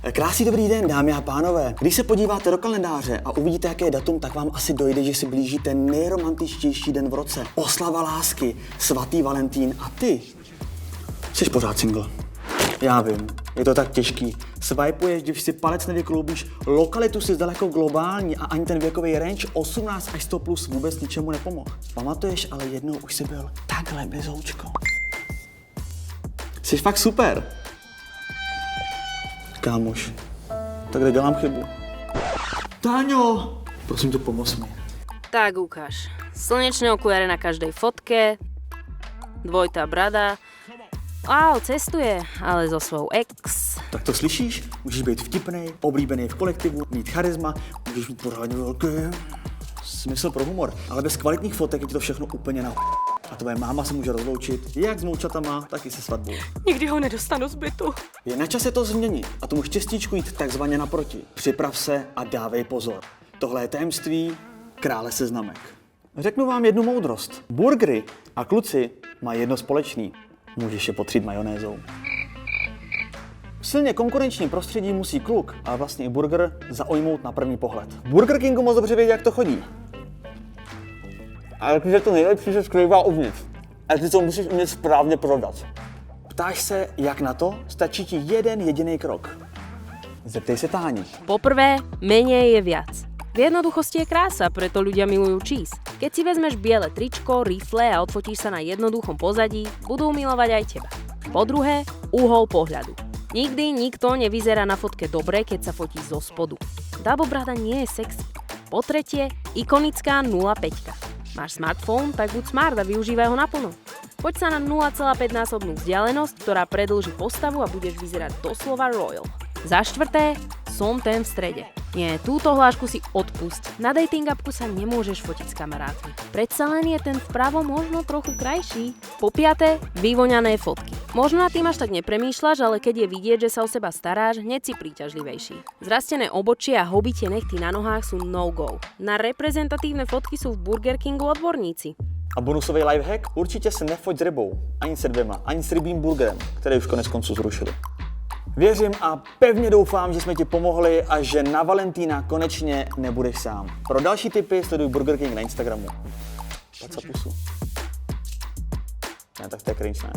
Krásný dobrý den, dámy a pánové. Když se podíváte do kalendáře a uvidíte, jaké je datum, tak vám asi dojde, že si blíží ten nejromantičtější den v roce. Oslava lásky, svatý Valentín a ty jsi pořád single. Já vím, je to tak těžký. Swipuješ, když si palec nevykloubíš, lokalitu si zdaleko globální a ani ten věkový range 18 až 100 plus vůbec ničemu nepomohl. Pamatuješ, ale jednou už jsi byl takhle bezoučko. Jsi fakt super. Kámoš, tak kde dělám chybu? Táňo, prosím tě, pomoz mi. Tak ukáž. Slnečné okuliare na každej fotke, dvojitá brada. Wow, cestuje, ale so svou ex. Tak to slyšíš? Můžeš být vtipnej, oblíbený v kolektivu, mít charisma, můžeš mít pořádně velký smysl pro humor, ale bez kvalitních fotek je ti to všechno úplně na a tvoje máma se může rozloučit jak s moučatama, tak i se svatbou. Nikdy ho nedostanu z bytu. Je na čase to změnit a tomu štěstíčku jít takzvaně naproti. Připrav se a dávej pozor. Tohle je tajemství krále seznamek. Řeknu vám jednu moudrost. Burgery a kluci mají jedno společný. Můžeš je potřít majonézou. V silně konkurenčním prostředí musí kluk, ale vlastně i burger, zaujmout na první pohled. V Burger Kingu moc dobře vědí, jak to chodí. Ale když je to nejlepší, se skrývá uvnitř. A ty to musíš umět správně prodat. Ptáš se, jak na to? Stačí ti jeden jediný krok. Zeptej se Táni. Poprvé, menej je viac. V jednoduchosti je krása, preto ľudia milujú cheese. Keď si vezmeš biele tričko, rifle a odfotíš sa na jednoduchom pozadí, budú milovať aj teba. Po druhé, uhol pohľadu. Nikdy nikto nevyzerá na fotke dobre, keď sa fotí zo spodu. Double brada nie je sexy. Po tretie, ikonická 0,5. Máš smartfón, tak buď smart a využívaj ho naplno. Poď sa na 0,5-násobnú vzdialenosť, ktorá predĺži postavu a budeš vyzerať doslova royal. Za štvrté, som ten v strede. Nie, túto hlášku si odpusť. Na dating appku sa nemôžeš fotiť s kamarátmi. Predsa len je ten vpravo možno trochu krajší. Po piaté, vyvoňané fotky. Možno nad tým až tak nepremýšľaš, ale keď je vidieť, že sa o seba staráš, hneď si príťažlivejší. Zrastené obočie a hobitie nechty na nohách sú no-go. Na reprezentatívne fotky sú v Burger Kingu odborníci. A bonusový lifehack? Určitě se nefoť s rybou, ani se dvěma, ani s rybím burgerem, který už konec konců zrušili. Věřím a pevně doufám, že jsme ti pomohli a že na Valentína konečně nebudeš sám. Pro další tipy sleduj Burger King na Instagramu. Paca pusu. Ne, tak to je cringe, ne?